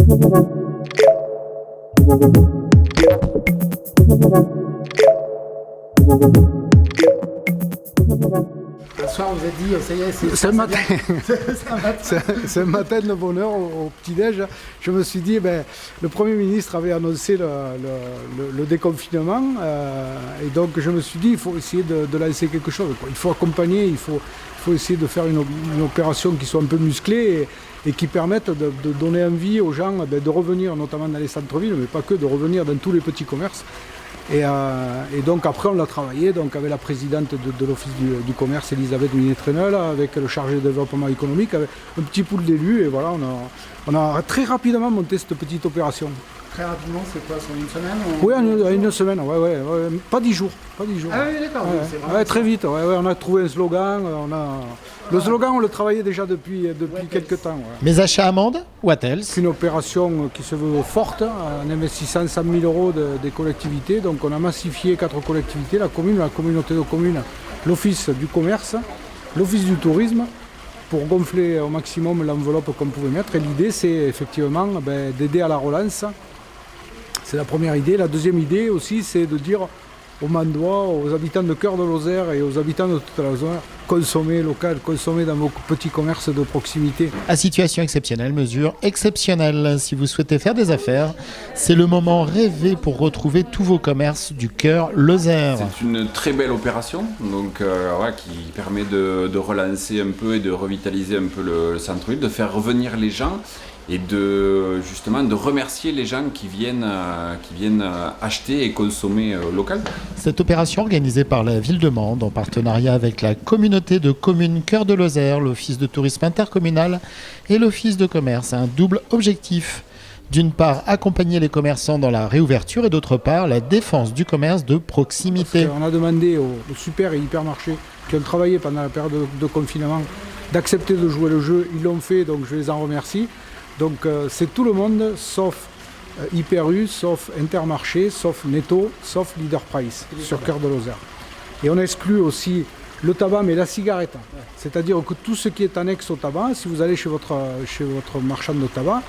Ce soir, vous avez dit, ça y est, c'est un matin. C'est un matin de bonheur au petit-déj. Je me suis dit, le Premier ministre avait annoncé le déconfinement. Et donc, je me suis dit, il faut essayer de lancer quelque chose, quoi. Il faut accompagner, il faut essayer de faire une opération qui soit un peu musclée et qui permette de donner envie aux gens de revenir, notamment dans les centres-villes, mais pas que, de revenir dans tous les petits commerces. Et donc après on l'a travaillé donc avec la présidente de l'Office du commerce, Elisabeth Minet-Trenel, avec le chargé de développement économique, avec un petit pool d'élus, et voilà, on a très rapidement monté cette petite opération. Très rapidement, c'est quoi, sur une semaine Oui, une semaine, ouais. Pas 10 jours. Ah oui, d'accord. Ouais, c'est vraiment très vite, on a trouvé un slogan. Le slogan, on le travaillait déjà depuis quelques temps. Ouais. Mes achats amendes, what else? C'est une opération qui se veut forte, en investissant 100 000 euros des collectivités. Donc on a massifié 4 collectivités, la commune, la communauté de communes, l'office du commerce, l'office du tourisme, pour gonfler au maximum l'enveloppe qu'on pouvait mettre. Et l'idée, c'est effectivement d'aider à la relance. C'est la première idée. La deuxième idée aussi, c'est de dire aux Mandois, aux habitants de Cœur de Lozère et aux habitants de toute la Lozère, consommez local, consommez dans vos petits commerces de proximité. À situation exceptionnelle, mesure exceptionnelle. Si vous souhaitez faire des affaires, c'est le moment rêvé pour retrouver tous vos commerces du Cœur Lozère. C'est une très belle opération donc, qui permet de relancer un peu et de revitaliser un peu le centre-ville, de faire revenir les gens et de remercier les gens qui viennent acheter et consommer local. Cette opération organisée par la ville de Mende en partenariat avec la communauté de communes Cœur de Lozère, l'office de tourisme intercommunal et l'office de commerce a un double objectif. D'une part, accompagner les commerçants dans la réouverture et d'autre part, la défense du commerce de proximité. On a demandé aux super et hypermarchés qui ont travaillé pendant la période de confinement d'accepter de jouer le jeu. Ils l'ont fait, donc je les en remercie. Donc c'est tout le monde, sauf Hyper U, sauf Intermarché, sauf Netto, sauf Leader Price, sur Cœur de Lozère. Et on exclut aussi le tabac, mais la cigarette. C'est-à-dire que tout ce qui est annexe au tabac, si vous allez chez votre marchand de tabac,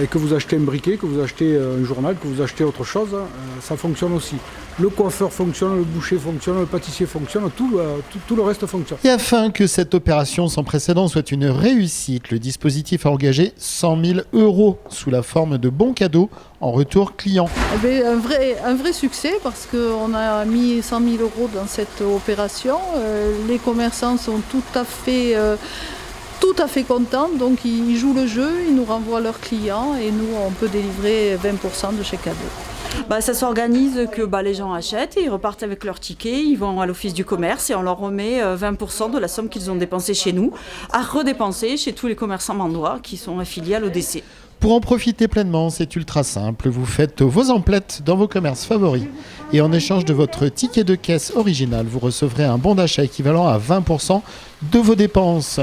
et que vous achetez un briquet, que vous achetez un journal, que vous achetez autre chose, ça fonctionne aussi. Le coiffeur fonctionne, le boucher fonctionne, le pâtissier fonctionne, tout le reste fonctionne. Et afin que cette opération sans précédent soit une réussite, le dispositif a engagé 100 000 € sous la forme de bons cadeaux en retour client. Un vrai succès parce qu'on a mis 100 000 € dans cette opération. Les commerçants sont tout à fait contents, donc ils jouent le jeu, ils nous renvoient leurs clients et nous on peut délivrer 20% de chaque cadeau. Ça s'organise que les gens achètent et ils repartent avec leur ticket, ils vont à l'office du commerce et on leur remet 20% de la somme qu'ils ont dépensée chez nous à redépenser chez tous les commerçants mandois qui sont affiliés à l'ODC. Pour en profiter pleinement, c'est ultra simple. Vous faites vos emplettes dans vos commerces favoris et en échange de votre ticket de caisse original, vous recevrez un bon d'achat équivalent à 20% de vos dépenses.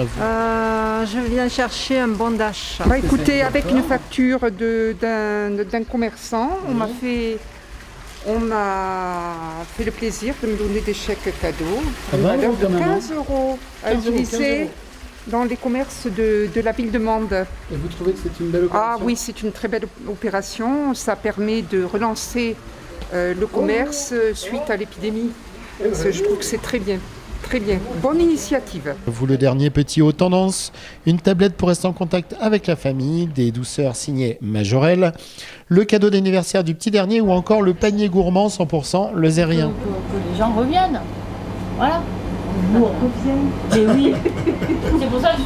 Je viens chercher un bon d'achat. Écoutez, avec une facture d'un commerçant, on m'a fait le plaisir de me donner des chèques cadeaux à valeur de 15 € à utiliser dans les commerces de la ville de Mende. Et vous trouvez que c'est une belle opération? Ah oui, c'est une très belle opération. Ça permet de relancer le commerce suite à l'épidémie. Je trouve que c'est très bien. Très bien, bonne initiative. Vous, le dernier petit haut tendance, une tablette pour rester en contact avec la famille, des douceurs signées Majorel, le cadeau d'anniversaire du petit dernier ou encore le panier gourmand 100% lozérien. Que les gens reviennent, voilà. Nous on revient. Mais oui, c'est pour ça que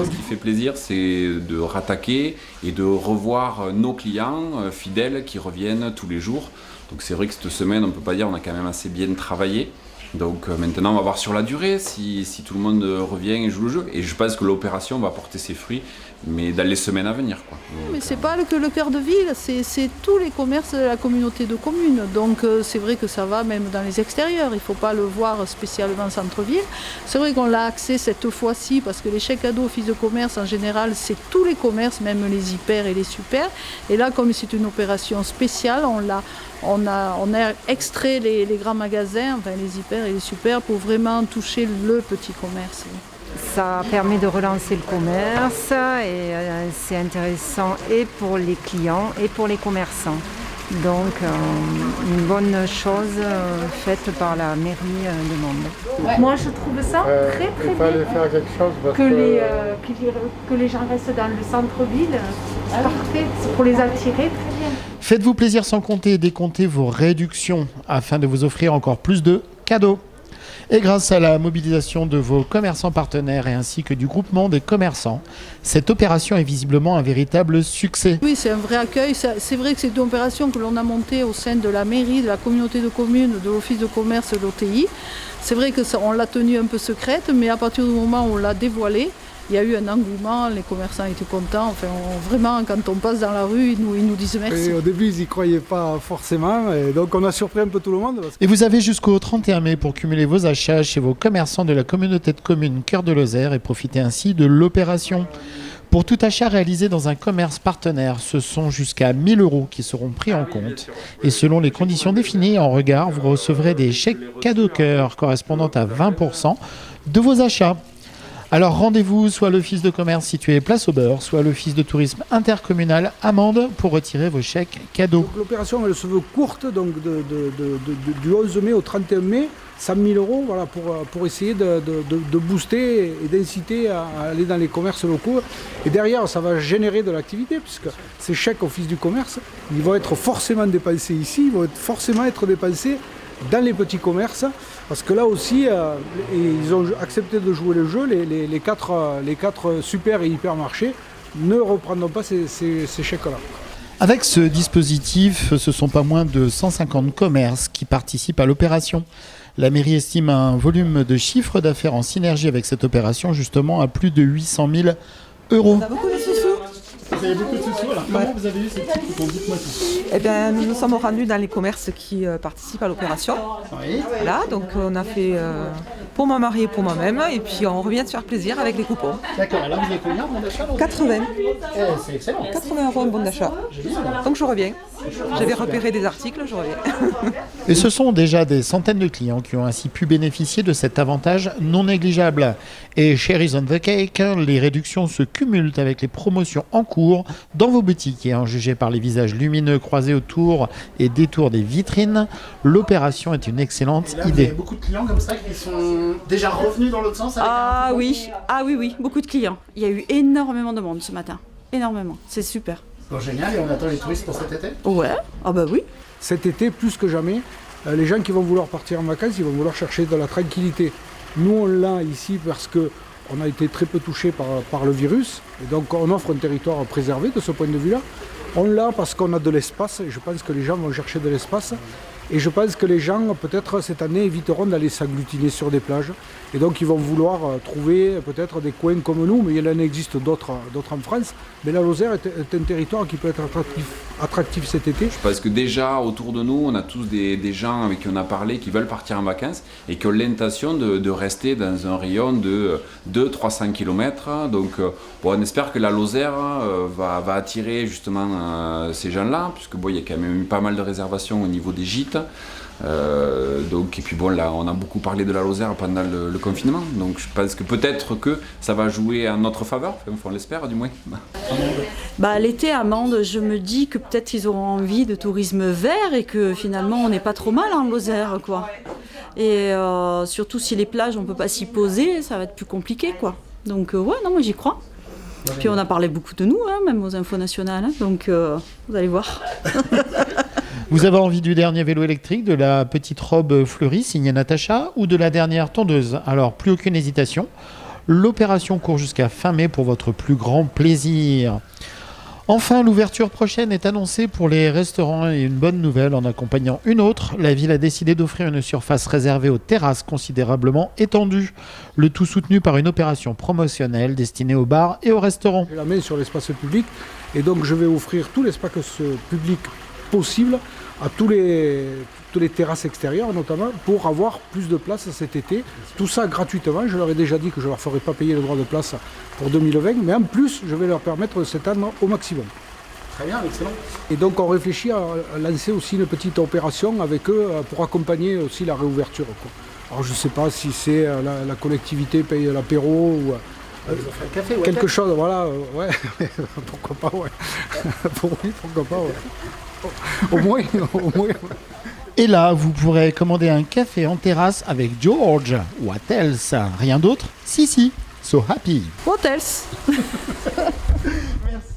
Ce qui fait plaisir, c'est de rattaquer et de revoir nos clients fidèles qui reviennent tous les jours. Donc c'est vrai que cette semaine, on ne peut pas dire, on a quand même assez bien travaillé. Donc maintenant, on va voir sur la durée si tout le monde revient et joue le jeu. Et je pense que l'opération va porter ses fruits, mais dans les semaines à venir, quoi. Mais c'est pas que le cœur de ville, c'est tous les commerces de la communauté de communes. Donc c'est vrai que ça va même dans les extérieurs. Il ne faut pas le voir spécialement centre-ville. C'est vrai qu'on l'a axé cette fois-ci parce que les chèques cadeaux office de commerce en général, c'est tous les commerces, même les hyper et les super. Et là, comme c'est une opération spéciale, on a extrait les grands magasins, enfin les hyper et les super, pour vraiment toucher le petit commerce. Ça permet de relancer le commerce et c'est intéressant et pour les clients et pour les commerçants. Donc une bonne chose faite par la mairie de Mende. Moi, je trouve ça très très bien. faire quelque chose parce Que les gens restent dans le centre-ville, c'est parfait. C'est pour les attirer, très bien. Faites-vous plaisir sans compter et décomptez vos réductions afin de vous offrir encore plus de cadeaux. Et grâce à la mobilisation de vos commerçants partenaires et ainsi que du groupement des commerçants, cette opération est visiblement un véritable succès. Oui, c'est un vrai accueil. C'est vrai que c'est une opération que l'on a montée au sein de la mairie, de la communauté de communes, de l'office de commerce de l'OTI. C'est vrai qu'on l'a tenue un peu secrète, mais à partir du moment où on l'a dévoilée, il y a eu un engouement, les commerçants étaient contents. Enfin, vraiment, quand on passe dans la rue, ils nous disent merci. Et au début, ils n'y croyaient pas forcément, et donc on a surpris un peu tout le monde. Et vous avez jusqu'au 31 mai pour cumuler vos achats chez vos commerçants de la communauté de communes Cœur de Lozère et profiter ainsi de l'opération. Pour tout achat réalisé dans un commerce partenaire, ce sont jusqu'à 1 000 € qui seront pris en compte. Et selon les conditions définies en regard, vous recevrez des chèques cadeaux cœur correspondant à 20% de vos achats. Alors rendez-vous soit à l'office de commerce situé place au Beurre, soit à l'office de tourisme intercommunal à Mende pour retirer vos chèques cadeaux. L'opération elle se veut courte, donc du 11 mai au 31 mai, 100 000 €, voilà, pour essayer de booster et d'inciter à aller dans les commerces locaux. Et derrière, ça va générer de l'activité, puisque ces chèques office du commerce, ils vont être forcément dépensés ici, ils vont forcément être dépensés dans les petits commerces, parce que là aussi, ils ont accepté de jouer le jeu, les quatre super et hypermarchés ne reprendront pas ces chèques-là. Avec ce dispositif, ce sont pas moins de 150 commerces qui participent à l'opération. La mairie estime un volume de chiffre d'affaires en synergie avec cette opération justement à plus de 800 000 €. On a beaucoup de sous. Vous avez beaucoup de sous, alors comment vous avez eu ces petits coupons? Dites-moi tout. Eh bien, nous nous sommes rendus dans les commerces qui participent à l'opération. Oui. Voilà, donc on a fait pour mon mari et pour moi-même, et puis on revient de se faire plaisir avec les coupons. D'accord, alors vous avez combien en bon d'achat? 80. C'est excellent. 80 € en bon d'achat. Donc je reviens. J'avais repéré des articles, je reviens. Et ce sont déjà des centaines de clients qui ont ainsi pu bénéficier de cet avantage non négligeable. Et cherries on the cake, les réductions se cumulent avec les promotions en cours dans vos boutiques. Et en jugé par les visages lumineux croisés autour et détour des vitrines, l'opération est une excellente idée. Vous avez beaucoup de clients comme ça qui sont déjà revenus dans l'autre sens avec Oui, beaucoup de clients. Il y a eu énormément de monde ce matin. Énormément, c'est super. Bon, génial, et on attend les touristes pour cet été? Ouais, ah bah oui. Cet été, plus que jamais, les gens qui vont vouloir partir en vacances, ils vont vouloir chercher de la tranquillité. Nous, on l'a ici parce qu'on a été très peu touchés par le virus, et donc on offre un territoire préservé de ce point de vue-là. On l'a parce qu'on a de l'espace, et je pense que les gens vont chercher de l'espace. Et je pense que les gens, peut-être cette année, éviteront d'aller s'agglutiner sur des plages. Et donc ils vont vouloir trouver peut-être des coins comme nous, mais il en existe d'autres en France. Mais la Lozère est un territoire qui peut être attractif cet été. Je pense que déjà, autour de nous, on a tous des gens avec qui on a parlé qui veulent partir en vacances et qui ont l'intention de rester dans un rayon de 200-300 km. Donc on espère que la Lozère va attirer justement ces gens-là, puisque il y a quand même eu pas mal de réservations au niveau des gîtes. Et puis là on a beaucoup parlé de la Lozère pendant le confinement, donc je pense que peut-être que ça va jouer en notre faveur, enfin, on l'espère du moins. L'été à Mende, je me dis que peut-être ils auront envie de tourisme vert et que finalement on n'est pas trop mal en Lozère, quoi. Et surtout si les plages on peut pas s'y poser, ça va être plus compliqué, quoi. Donc moi j'y crois. Puis on a parlé beaucoup de nous, même aux infos nationales, donc vous allez voir. Vous avez envie du dernier vélo électrique, de la petite robe fleurie signée Natacha ou de la dernière tondeuse? Alors plus aucune hésitation, l'opération court jusqu'à fin mai pour votre plus grand plaisir. Enfin, l'ouverture prochaine est annoncée pour les restaurants et une bonne nouvelle en accompagnant une autre. La ville a décidé d'offrir une surface réservée aux terrasses considérablement étendue. Le tout soutenu par une opération promotionnelle destinée aux bars et aux restaurants. J'ai la main sur l'espace public et donc je vais offrir tout l'espace public possible à tous les terrasses extérieures notamment pour avoir plus de place cet été. Tout ça gratuitement. Je leur ai déjà dit que je ne leur ferai pas payer le droit de place pour 2020, mais en plus je vais leur permettre de s'étendre au maximum. Très bien, excellent. Et donc on réfléchit à lancer aussi une petite opération avec eux pour accompagner aussi la réouverture, quoi. Alors je ne sais pas si c'est la collectivité paye l'apéro ou quelque chose, voilà, ouais, pourquoi pas, ouais. Oui, pourquoi pas, ouais. Au moins. Et là, vous pourrez commander un café en terrasse avec George. What else? Rien d'autre? Si, so happy. What else? Merci.